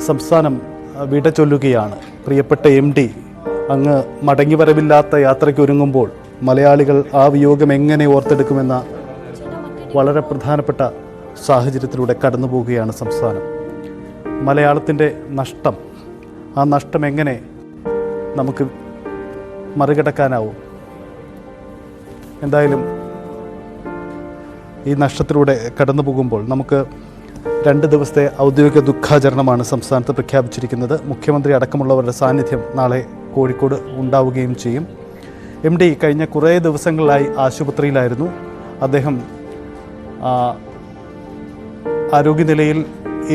സംസ്ഥാനം വിട ചൊല്ലുകയാണ്. പ്രിയപ്പെട്ട MD അങ്ങ് മടങ്ങിവരവില്ലാത്ത യാത്രയ്ക്ക് ഒരുങ്ങുമ്പോൾ മലയാളികൾ ആ വിയോഗം എങ്ങനെ ഓർത്തെടുക്കുമെന്ന വളരെ പ്രധാനപ്പെട്ട സാഹചര്യത്തിലൂടെ കടന്നു പോവുകയാണ് സംസ്ഥാനം. മലയാളത്തിൻ്റെ നഷ്ടം, ആ നഷ്ടം എങ്ങനെ നമുക്ക് മറികടക്കാനാവും? എന്തായാലും ഈ നഷ്ടത്തിലൂടെ കടന്നു പോകുമ്പോൾ നമുക്ക് 2 ദിവസത്തെ ഔദ്യോഗിക ദുഃഖാചരണമാണ് സംസ്ഥാനത്ത് പ്രഖ്യാപിച്ചിരിക്കുന്നത്. മുഖ്യമന്ത്രി അടക്കമുള്ളവരുടെ സാന്നിധ്യം നാളെ കോഴിക്കോട് ഉണ്ടാവുകയും ചെയ്യും. MD കഴിഞ്ഞ കുറേ ദിവസങ്ങളിലായി ആശുപത്രിയിലായിരുന്നു. അദ്ദേഹം ആരോഗ്യനിലയിൽ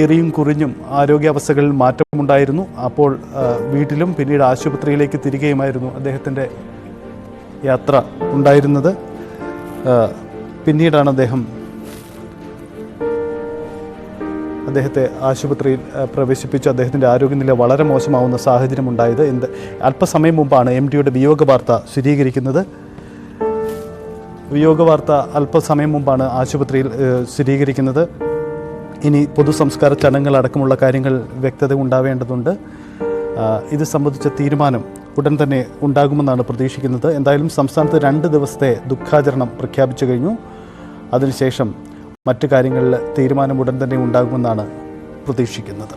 ഏറിയും കുറിഞ്ഞും ആരോഗ്യാവസ്ഥകളിൽ മാറ്റമുണ്ടായിരുന്നു. അപ്പോൾ വീട്ടിലും പിന്നീട് ആശുപത്രിയിലേക്ക് തിരികെയുമായിരുന്നു അദ്ദേഹത്തിൻ്റെ യാത്ര ഉണ്ടായിരുന്നത്. പിന്നീടാണ് അദ്ദേഹത്തെ ആശുപത്രിയിൽ പ്രവേശിപ്പിച്ച് അദ്ദേഹത്തിൻ്റെ ആരോഗ്യനില വളരെ മോശമാവുന്ന സാഹചര്യം ഉണ്ടായത്. അല്പസമയം മുമ്പാണ് MDയുടെ വിയോഗ വാർത്ത സ്ഥിരീകരിക്കുന്നത്. വിയോഗ വാർത്ത അല്പസമയം മുമ്പാണ് ആശുപത്രിയിൽ സ്ഥിരീകരിക്കുന്നത്. ഇനി പൊതുസംസ്കാര ചടങ്ങുകളടക്കമുള്ള കാര്യങ്ങൾ വ്യക്തത ഉണ്ടാവേണ്ടതുണ്ട്. ഇത് സംബന്ധിച്ച തീരുമാനം ഉടൻ തന്നെ ഉണ്ടാകുമെന്നാണ് പ്രതീക്ഷിക്കുന്നത്. എന്തായാലും സംസ്ഥാനത്ത് 2 ദിവസത്തെ ദുഃഖാചരണം പ്രഖ്യാപിച്ചു കഴിഞ്ഞു. അതിനുശേഷം മറ്റു കാര്യങ്ങളിൽ തീരുമാനം ഉടൻ തന്നെ ഉണ്ടാകുമെന്നാണ് പ്രതീക്ഷിക്കുന്നത്.